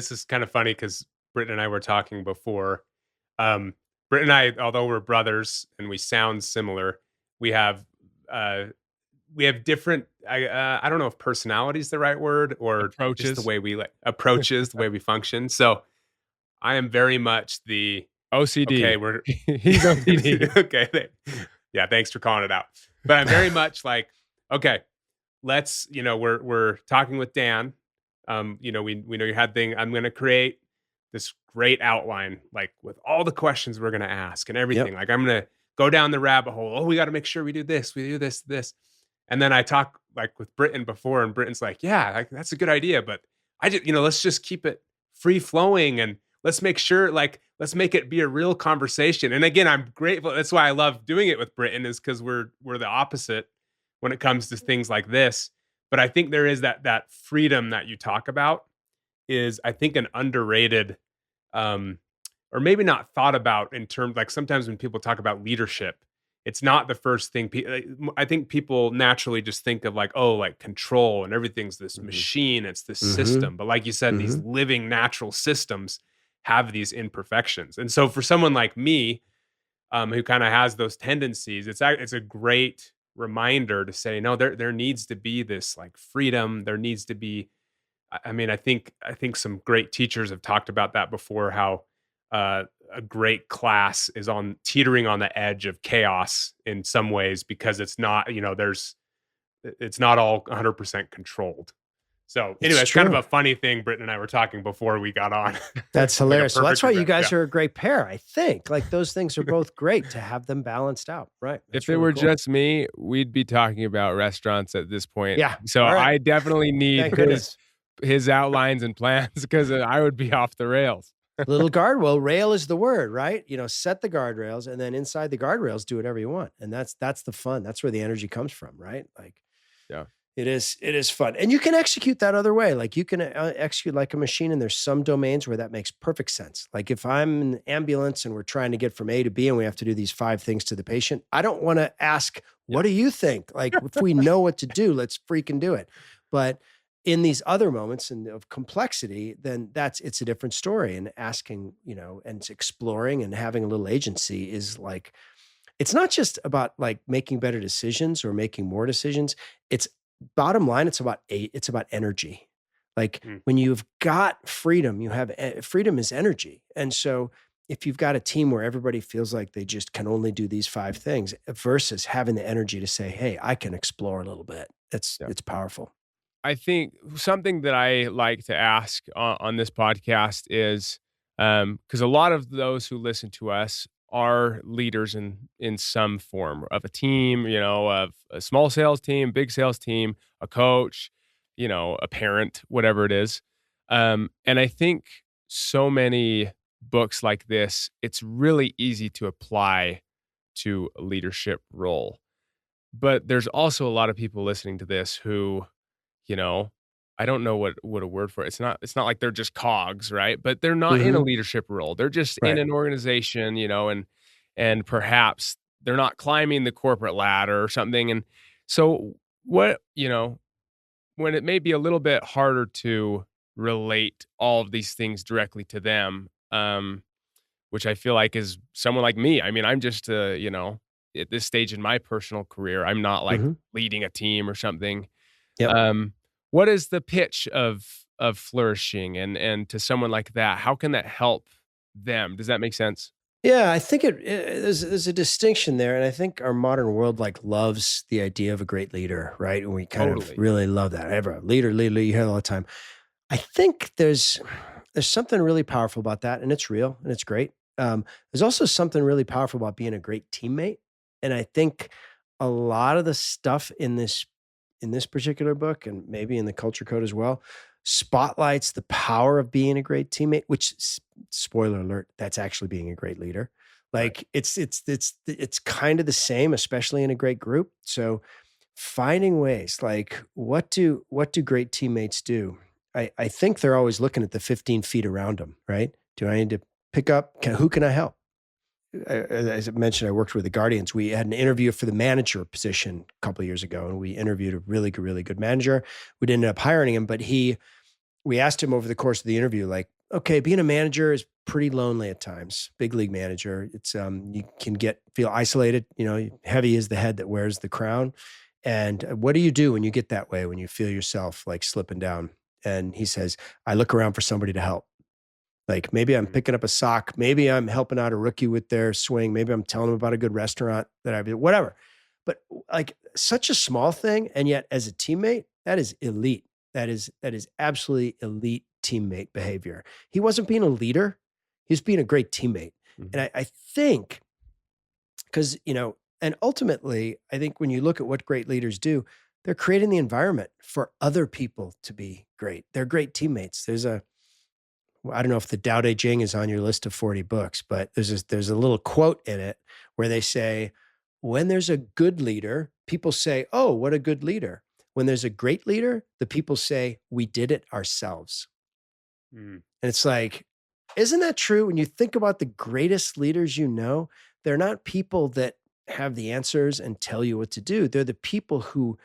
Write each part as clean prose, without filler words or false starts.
this is kind of funny because Britt and I were talking before. Um, Britt and I, although we're brothers and we sound similar, we have uh, we have different. I don't know if personality is the right word or just the Approaches. way we approaches, the way we function. So I am very much the OCD. okay. We're He's OCD. okay. Yeah, thanks for calling it out. But I'm very much like okay. Let's we're talking with Dan. We know you had thing. I'm going to create this great outline, like with all the questions we're going to ask and Yep. everything. Like I'm going to go down the rabbit hole. Oh, we got to make sure we do this. We do this. And then I talk like with Britton before, and Britton's like, "Yeah, like, that's a good idea, but I just, let's just keep it free flowing and let's make sure, like, let's make it be a real conversation." And again, I'm grateful. That's why I love doing it with Britton, is because we're the opposite when it comes to things like this. But I think there is that freedom that you talk about is, I think, an underrated, um, or maybe not thought about in terms, like sometimes when people talk about leadership, it's not the first thing. I think people naturally just think of like, oh, like control and everything's this Mhm. machine, it's this Mhm. system. But like you said, these Mhm. living natural systems have these imperfections. And so for someone like me, who kind of has those tendencies, it's a great reminder to say, no, there needs to be this like freedom. There needs to be. I mean, I think some great teachers have talked about that before. How a great class is on teetering on the edge of chaos in some ways because it's not. It's not all 100% controlled. So It's anyway, it's kind of true. a funny thing. Britton and I were talking before we got on. That's Like a hilarious. So that's perfect why you example. guys Yeah. are a great pair, I think. Like those things are both great to have them balanced out. Right. That's If it really were cool. just me, we'd be talking about restaurants at this point. Yeah. So All right. I definitely need Thank goodness. his outlines and plans because I would be off the rails. Little guardrail. Rail is the word, right? Set the guardrails, and then inside the guardrails, do whatever you want. And that's the fun. That's where the energy comes from, right? Like, Yeah. it is fun. And you can execute that other way. Like you can execute like a machine, and there's some domains where that makes perfect sense. Like if I'm in the ambulance and we're trying to get from A to B and we have to do these 5 things to the patient, I don't want to ask, what do you think? Like if we know what to do, let's freaking do it. But in these other moments of complexity, then it's a different story. And asking, and exploring and having a little agency is like, it's not just about like making better decisions or making more decisions. It's bottom line, it's about energy. Like Mm. when you've got freedom, freedom is energy. And so if you've got a team where everybody feels like they just can only do these 5 things versus having the energy to say, hey, I can explore a little bit. It's powerful. I think something that I like to ask on this podcast is because a lot of those who listen to us are leaders in some form of a team, of a small sales team, big sales team, a coach, a parent, whatever it is. And I think so many books like this, it's really easy to apply to a leadership role. But there's also a lot of people listening to this who, you know, I don't know what a word for it. It's not like they're just cogs, right? But they're not in a Mhm. leadership role. They're just in Right. an organization, and perhaps they're not climbing the corporate ladder or something. And so when it may be a little bit harder to relate all of these things directly to them, which I feel like is someone like me. I mean, I'm just at this stage in my personal career, I'm not like Mhm. leading a team or something. Yep. What is the pitch of flourishing and to someone like that? How can that help them? Does that make sense? Yeah, I think there's a distinction there, and I think our modern world like loves the idea of a great leader, right? And we kind of Totally. really love that. Ever leader, you hear it all the time. I think there's something really powerful about that, and it's real and it's great. There's also something really powerful about being a great teammate, and I think a lot of the stuff in this particular book, and maybe in the Culture Code as well, spotlights the power of being a great teammate. Which, spoiler alert, that's actually being a great leader. Right. Like it's kind of the same, especially in a great group. So finding ways, like what do great teammates do? I think they're always looking at the 15 feet around them, right? Do I need to pick up? Who can I help? As I mentioned, I worked with the Guardians. We had an interview for the manager position a couple of years ago, and we interviewed a really good manager. We didn't end up hiring him, but we asked him over the course of the interview, like, okay, being a manager is pretty lonely at times. Big league manager, it's you can feel isolated. You know, heavy is the head that wears the crown. And what do you do when you get that way? When you feel yourself like slipping down? And he says, I look around for somebody to help. Like maybe I'm Mm. picking up a sock, maybe I'm helping out a rookie with their swing, maybe I'm telling them about a good restaurant that I've whatever. But like such a small thing, and yet as a teammate, that is elite. That is absolutely elite teammate behavior. He wasn't being a leader; he was being a great teammate. And Mhm. I think because and ultimately, I think when you look at what great leaders do, they're creating the environment for other people to be great. They're great teammates. I don't know if the Tao Te Ching is on your list of 40 books, but there's a little quote in it where they say, when there's a good leader, people say, oh, what a good leader. When there's a great leader, the people say, we did it ourselves. Mm. And it's like, isn't that true? When you think about the greatest leaders you know, they're not people that have the answers and tell you what to do. They're the people who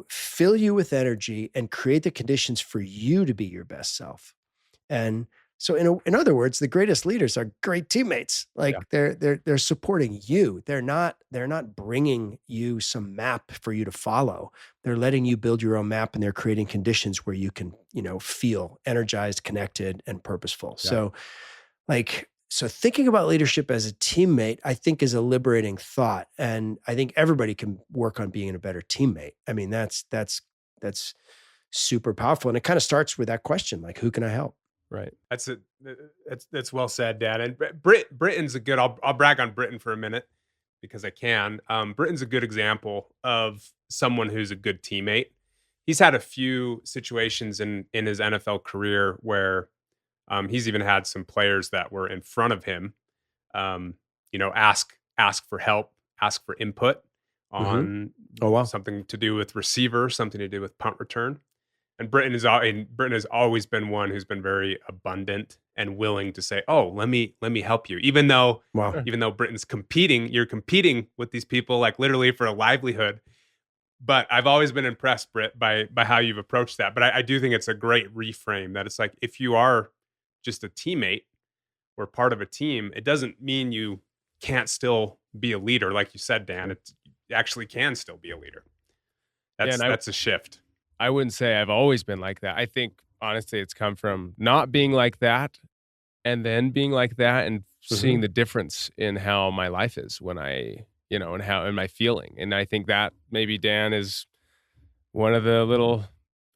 fill you with energy and create the conditions for you to be your best self. And so in other words, the greatest leaders are great teammates. Yeah. Like they're supporting you. They're not bringing you some map for you to follow. They're letting you build your own map, and they're creating conditions where you can, feel energized, connected, and purposeful. Yeah. So thinking about leadership as a teammate, I think is a liberating thought. And I think everybody can work on being a better teammate. I mean, that's super powerful. And it kind of starts with that question, like, who can I help? Right. That's it. That's well said, Dan. And Britain's a good. I'll brag on Britain for a minute because I can. Britain's a good example of someone who's a good teammate. He's had a few situations in his NFL career where he's even had some players that were in front of him. Ask for help, ask for input Hmm. on Oh, wow. something to do with receiver, something to do with punt return. And Britain has always been one who's been very abundant and willing to say, "Oh, let me help you." Even though Wow. even though Britain's competing, you're competing with these people like literally for a livelihood. But I've always been impressed, Brit, by how you've approached that. But I do think it's a great reframe that it's like if you are just a teammate or part of a team, it doesn't mean you can't still be a leader, like you said, Dan. It actually can still be a leader. Yeah, That's and that's a shift. I wouldn't say I've always been like that. I think honestly it's come from not being like that and then being like that and Hmm. seeing the difference in how my life is when and how and my feeling. And I think that maybe Dan is one of the little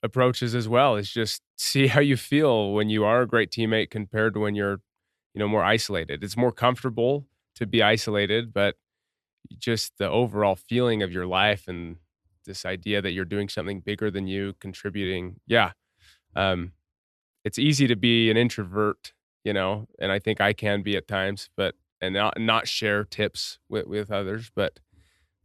approaches as well is just see how you feel when you are a great teammate compared to when you're, more isolated. It's more comfortable to be isolated, but just the overall feeling of your life and this idea that you're doing something bigger than you contributing. Yeah. Um, it's easy to be an introvert, and I think I can be at times, but and not share tips with others, but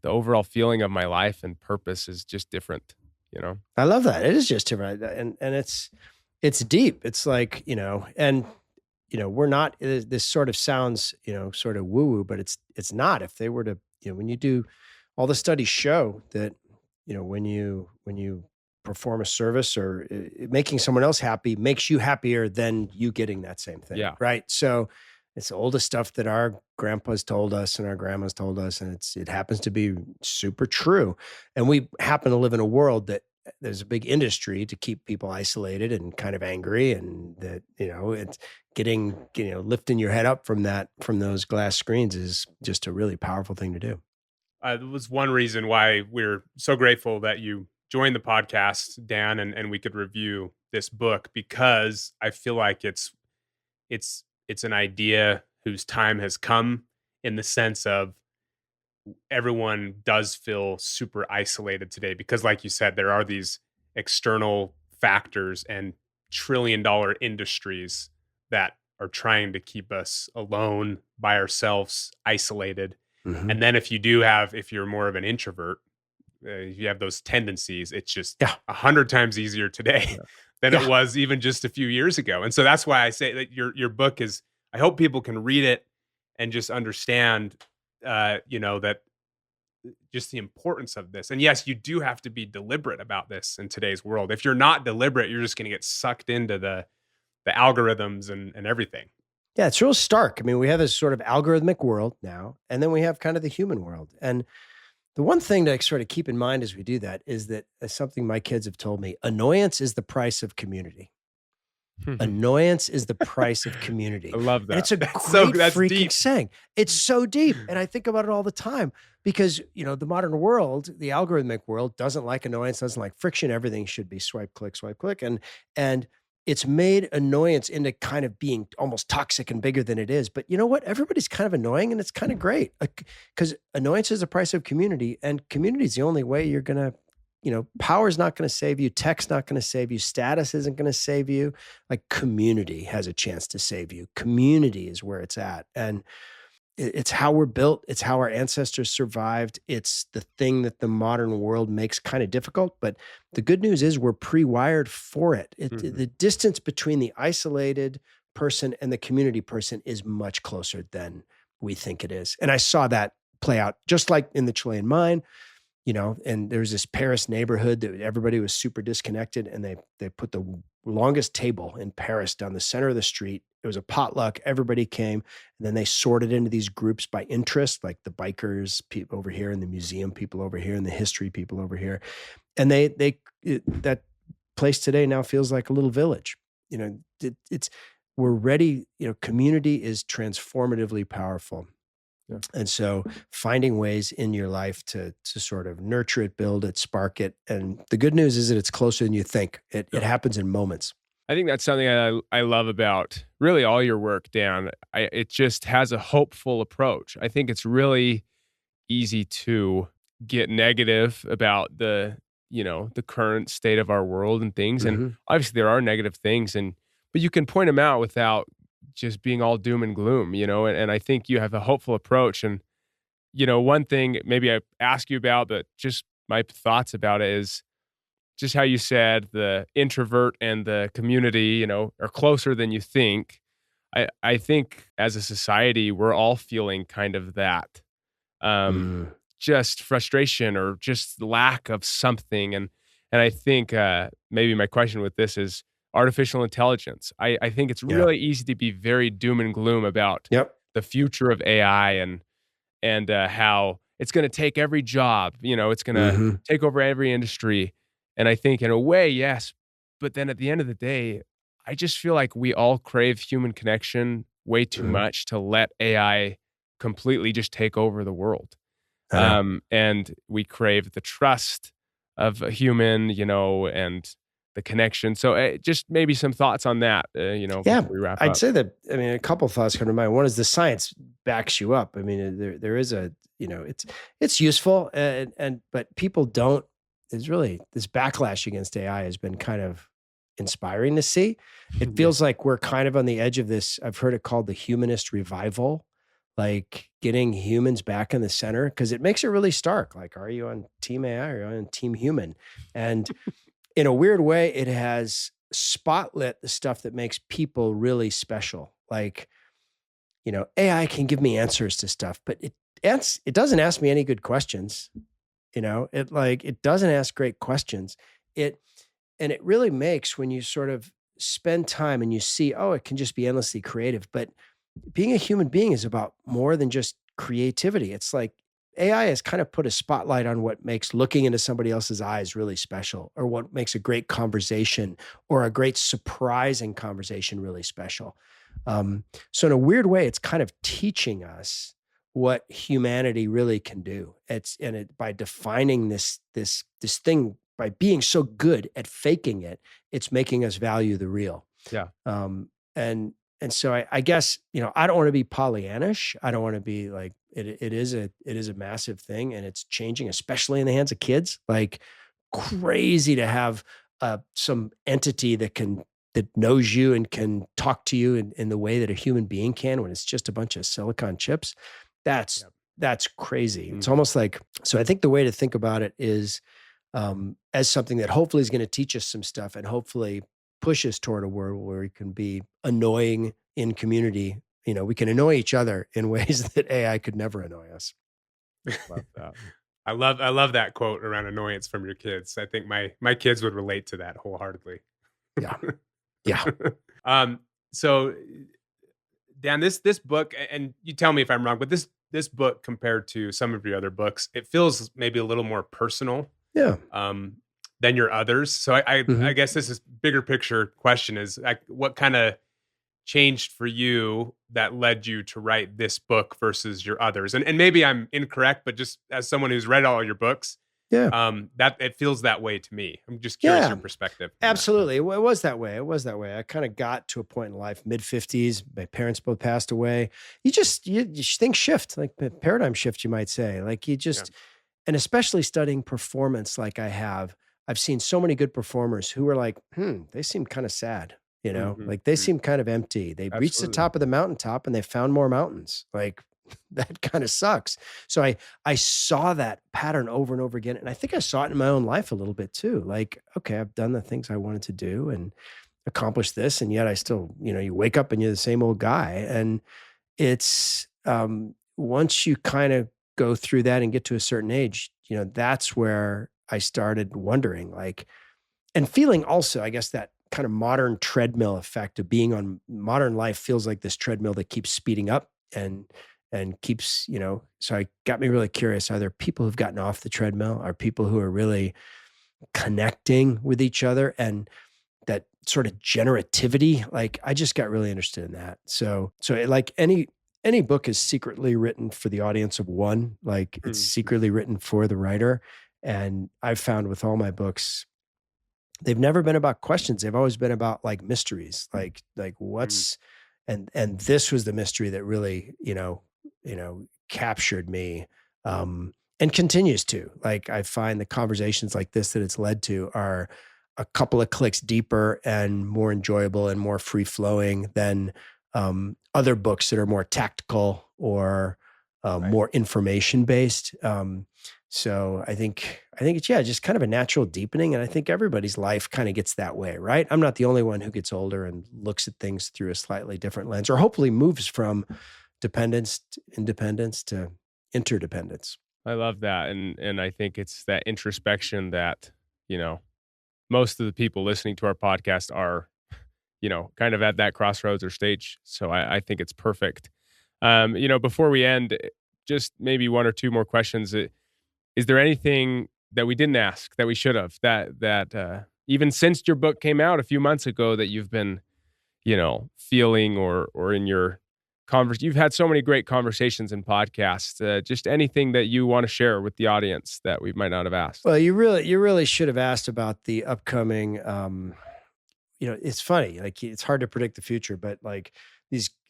the overall feeling of my life and purpose is just different, you know? I love that. It is just different. And it's deep. It's like, and we're not this sort of sounds, sort of woo-woo, but it's not. If they were to, when you do all the studies show that, when you perform a service or making someone else happy makes you happier than you getting that same thing. Yeah. Right. So it's all the stuff that our grandpas told us and our grandmas told us, and it happens to be super true. And we happen to live in a world that there's a big industry to keep people isolated and kind of angry, and that, it's lifting your head up from those glass screens is just a really powerful thing to do. It was one reason why we're so grateful that you joined the podcast, Dan, and we could review this book because I feel like it's an idea whose time has come in the sense of everyone does feel super isolated today because like you said, there are these external factors and trillion-dollar industries that are trying to keep us alone by ourselves, isolated. Mhm. And then if you're more of an introvert, if you have those tendencies, it's just Yeah. 100 times easier today Yeah. than it Yeah. was even just a few years ago. And so that's why I say that your book is. I hope people can read it and just understand, that just the importance of this. And yes, you do have to be deliberate about this in today's world. If you're not deliberate, you're just going to get sucked into the algorithms and everything. Yeah, it's real stark. I mean, we have this sort of algorithmic world now, and then we have kind of the human world. And the one thing to sort of keep in mind as we do that is that something my kids have told me, annoyance is the price of community. Annoyance is the price of community. I love that. And it's a That's freaking deep. saying. It's so deep. And I think about it all the time because, the modern world, the algorithmic world doesn't like annoyance, doesn't like friction. Everything should be swipe, click, swipe, click. And it's made annoyance into kind of being almost toxic and bigger than it is. But you know what? Everybody's kind of annoying and it's kind of great because annoyance is the price of community, and community is the only way you're going to, power's not going to save you. Tech's not going to save you. Status isn't going to save you. Like, community has a chance to save you. Community is where it's at. And it's how we're built. It's how our ancestors survived. It's the thing that the modern world makes kind of difficult. But the good news is we're pre-wired for it. The distance between the isolated person and the community person is much closer than we think it is. And I saw that play out just like in the Chilean mine. And there was this Paris neighborhood that everybody was super disconnected, and they put the longest table in Paris down the center of the street. It was a potluck. Everybody came, and then they sorted into these groups by interest, like the bikers people over here, and the museum people over here, and the history people over here. And that place today now feels like a little village. We're ready. Community is transformatively powerful. Yeah. And so finding ways in your life to sort of nurture it, build it, spark it. And the good news is that it's closer than you think. It happens in moments. I think that's something I love about really all your work, Dan. It just has a hopeful approach. I think it's really easy to get negative about the current state of our world and things. Mm-hmm. And obviously there are negative things, but you can point them out without just being all doom and gloom, and I think you have a hopeful approach. And, one thing maybe I ask you about, but just my thoughts about it is just how you said the introvert and the community, are closer than you think. I think as a society, we're all feeling kind of that, just frustration or just lack of something. And I think maybe my question with this is, artificial intelligence. I think it's really easy to be very doom and gloom about the future of AI and how it's going to take every job. It's going to take over every industry. And I think in a way, yes. But then at the end of the day, I just feel like we all crave human connection way too much to let AI completely just take over the world. And we crave the trust of a human, and the connection. So just maybe some thoughts on that, before we wrap up. I'd say that, a couple of thoughts come to mind. One is the science backs you up. There is it's useful but people don't, there's really this backlash against AI has been kind of inspiring to see. It feels like we're kind of on the edge of this. I've heard it called the humanist revival, like getting humans back in the center, because it makes it really stark. Like, are you on team AI or are you on team human? And in a weird way, it has spotlit the stuff that makes people really special. Like, AI can give me answers to stuff, but it doesn't ask me any good questions. It doesn't ask great questions. And it really makes, when you sort of spend time and you see, it can just be endlessly creative. But being a human being is about more than just creativity. It's like AI has kind of put a spotlight on what makes looking into somebody else's eyes really special, or what makes a great conversation or a great surprising conversation really special. So in a weird way, it's kind of teaching us what humanity really can do. By defining this thing, by being so good at faking it, it's making us value the real. Yeah. And so I guess, I don't want to be Pollyannish. I don't want to be like, it is a massive thing, and it's changing, especially in the hands of kids. Like, crazy to have some entity that knows you and can talk to you in the way that a human being can, when it's just a bunch of silicon chips. That's crazy. It's almost like, so I think the way to think about it is as something that hopefully is going to teach us some stuff, and hopefully push us toward a world where we can be annoying in community. We can annoy each other in ways that AI could never annoy us. Love that. I love that quote around annoyance from your kids. I think my kids would relate to that wholeheartedly. Yeah. So Dan, this book, and you tell me if I'm wrong, but this book compared to some of your other books, it feels maybe a little more personal Yeah. than your others. So I Mhm. guess this is bigger picture question is like, what kind of changed for you that led you to write this book versus your others? And maybe I'm incorrect, but just as someone who's read all your books, Yeah. that it feels that way to me. I'm just curious Yeah. your perspective on that. Absolutely. It was that way. It was that way. I kind of got to a point in life, mid-50s. My parents both passed away. You think shift, like paradigm shift, you might say. Like you Yeah. just, and especially studying performance like I've seen so many good performers who were like, they seem kind of sad, Mhm, like they mhm. seem kind of empty. They reached the Absolutely. top of the mountaintop and they found more mountains. Like that kind of sucks. So I saw that pattern over and over again. And I think I saw it in my own life a little bit too. Like, okay, I've done the things I wanted to do and accomplished this. And yet I still, you wake up and you're the same old guy. And it's once you kind of go through that and get to a certain age, that's where I started wondering, like, and feeling also, I guess, that kind of modern treadmill effect of being on modern life feels like this treadmill that keeps speeding up and keeps, so I got me really curious. Are there people who've gotten off the treadmill? Are people who are really connecting with each other and that sort of generativity? Like I just got really interested in that. Like any book is secretly written for the audience of one, like it's Mhm, secretly written for the writer. And I've found with all my books, they've never been about questions. They've always been about like mysteries, like mhm. what's, and this was the mystery that really, captured me, and continues to. Like I find the conversations like this that it's led to are a couple of clicks deeper and more enjoyable and more free flowing than other books that are more tactical or Right. more information based. So I think it's, yeah, just kind of a natural deepening. And I think everybody's life kind of gets that way, right? I'm not the only one who gets older and looks at things through a slightly different lens, or hopefully moves from dependence to independence to interdependence. I love that, and I think it's that introspection that, you know, most of the people listening to our podcast are, kind of at that crossroads or stage. So I think it's perfect. Before we end, just maybe one or two more questions. Is there anything that we didn't ask that we should have that even since your book came out a few months ago that you've been, feeling or in your you've had so many great conversations and podcasts, just anything that you want to share with the audience that we might not have asked? Well, you really should have asked about the upcoming, it's funny, like it's hard to predict the future, but like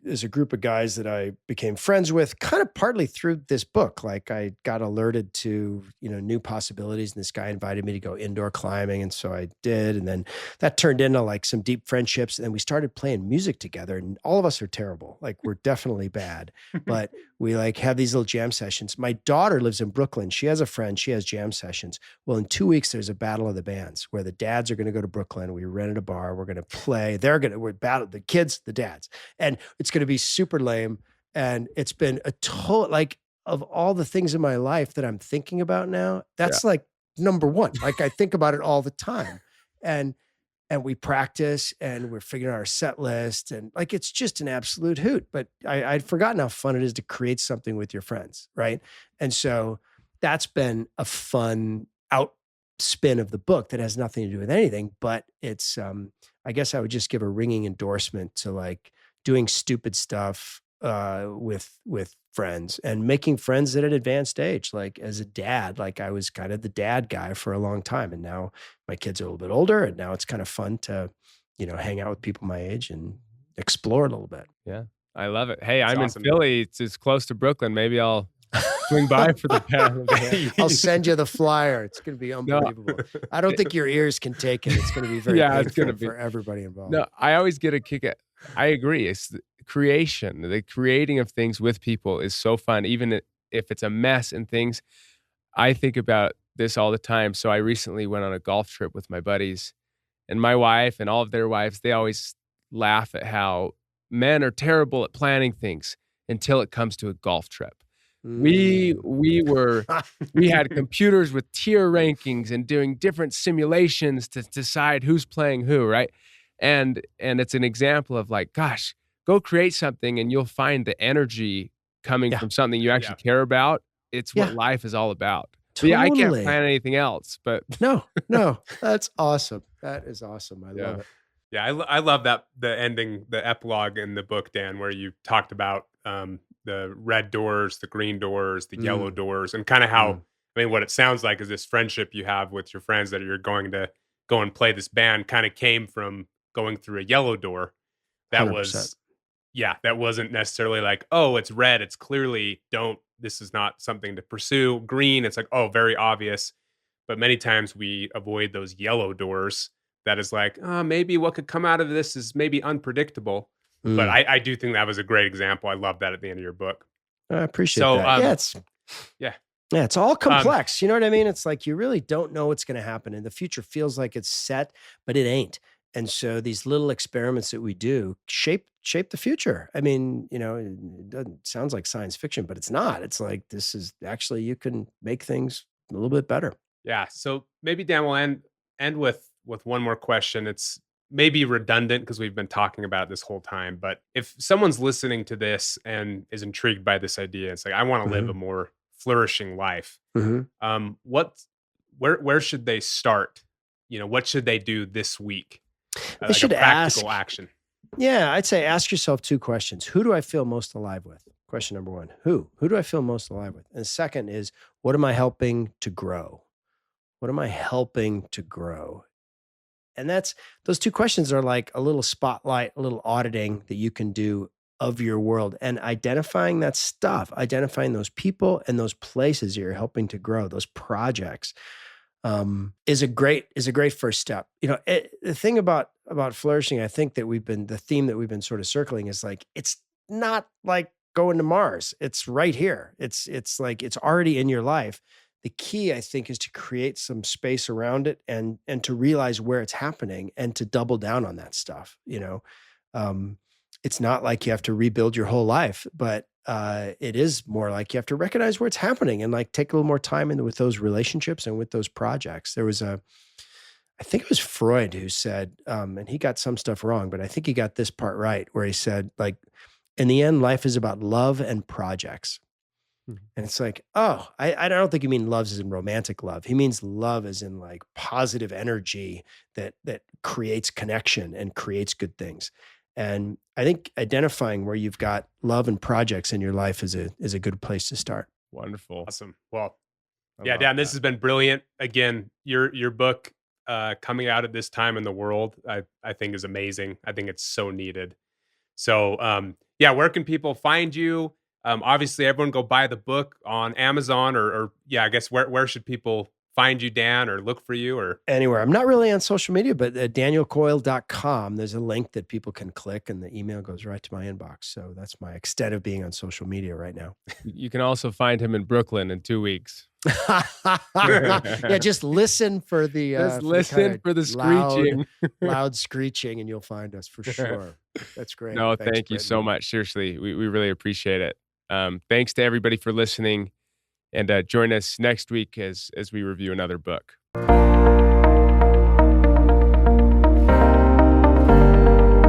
there's a group of guys that I became friends with kind of partly through this book. Like I got alerted to, new possibilities and this guy invited me to go indoor climbing. And so I did. And then that turned into like some deep friendships. And then we started playing music together and all of us are terrible. Like we're definitely bad, but we like have these little jam sessions. My daughter lives in Brooklyn. She has a friend, she has jam sessions. Well, in 2 weeks, there's a battle of the bands where the dads are going to go to Brooklyn. We rented a bar. We're going to play. We're battle the kids, the dads, and it's going to be super lame. And it's been a total, like, of all the things in my life that I'm thinking about now, Yeah. that's like number one. Like I think about it all the time. And we practice and we're figuring out our set list and like it's just an absolute hoot. But I'd forgotten how fun it is to create something with your friends, right? And so that's been a fun out spin of the book that has nothing to do with anything, but it's I guess I would just give a ringing endorsement to like doing stupid stuff with friends and making friends at an advanced age. Like as a dad, like I was kind of the dad guy for a long time, and now my kids are a little bit older, and now it's kind of fun to, hang out with people my age and explore a little bit. Yeah. I love it. Hey, That's I'm in awesome. Philly. It's close to Brooklyn. Maybe I'll swing by for the band. I'll send you the flyer. It's going to be No. unbelievable. I don't think your ears can take it. It's going to be very Yeah, it's painful gonna be. for everybody involved. No, I always get a kick at. I agree. It's the creation, the creating of things with people is so fun, even if it's a mess and things. I think about this all the time. So I recently went on a golf trip with my buddies, and my wife and all of their wives, they always laugh at how men are terrible at planning things until it comes to a golf trip. We Mm. we were we had computers with tier rankings and doing different simulations to decide who's playing who, right? And it's an example of like, gosh, go create something and you'll find the energy coming Yeah. from something you actually Yeah. care about. It's what Yeah. life is all about. But yeah, I can't Totally. plan anything else, but No, that's awesome. That is awesome. I love it. Yeah, I love that the ending, the epilogue in the book, Dan, where you talked about the red doors, the green doors, the yellow Mm, doors, and kind of how mm, I mean, what it sounds like is this friendship you have with your friends that you're going to go and play this band kind of came from going through a yellow door. That 100%. was yeah, that wasn't necessarily like, oh, it's red. It's clearly don't. This is not something to pursue. Green, it's like, oh, very obvious. But many times we avoid those yellow doors that is like, oh, maybe what could come out of this is maybe unpredictable. But Mm. I do think that was a great example. I love that at the end of your book. I appreciate So, that. yeah, Yeah, it's all um, complex. You know what I mean? It's like you really don't know what's going to happen, and the future feels like it's set, but it ain't. And so these little experiments that we do shape the future. I mean, it doesn't sounds like science fiction, but it's not. It's like this is actually you can make things a little bit better. yeah. So maybe Dan will end with one more question. It's maybe redundant because we've been talking about it this whole time. But if someone's listening to this and is intrigued by this idea, it's like I want to live Hmm. a more flourishing life. Hmm. What where should they start? What should they do this week? They Like a should ask. practical action. Yeah, I'd say ask yourself two questions. Who do I feel most alive with? Question number one. Who do I feel most alive with? And the second is, what am I helping to grow? What am I helping to grow? And those two questions are like a little spotlight, a little auditing that you can do of your world and identifying that stuff, identifying those people and those places you're helping to grow, those projects, is a great first step. The thing about flourishing, I think that the theme that we've been sort of circling is like it's not like going to Mars. It's right here. It's like it's already in your life. The key, I think, is to create some space around it and to realize where it's happening and to double down on that stuff. Um, it's not like you have to rebuild your whole life, but it is more like you have to recognize where it's happening and like take a little more time with those relationships and with those projects. I think it was Freud who said, and he got some stuff wrong, but I think he got this part right, where he said, like, in the end, life is about love and projects. Mhm. And it's like, oh, I don't think he means loves as in romantic love. He means love as in like positive energy that creates connection and creates good things. And I think identifying where you've got love and projects in your life is a good place to start. wonderful. Awesome. Well, I yeah, love Dan, this that. has been brilliant. Again, your book coming out at this time in the world, I think is amazing. I think it's so needed. So yeah, where can people find you? Obviously, everyone go buy the book on Amazon or yeah, I guess where should people find you, Dan, or look for you or Anywhere. I'm not really on social media, but danielcoyle.com, there's a link that people can click and the email goes right to my inbox. So that's my extent of being on social media right now. You can also find him in Brooklyn in 2 weeks. Yeah, just listen for the Just for listen kinda for the screeching. loud screeching, and you'll find us for sure. That's great. No, Thanks, thank you so Britton. much. Seriously, we really appreciate it. Thanks to everybody for listening, and join us next week as we review another book.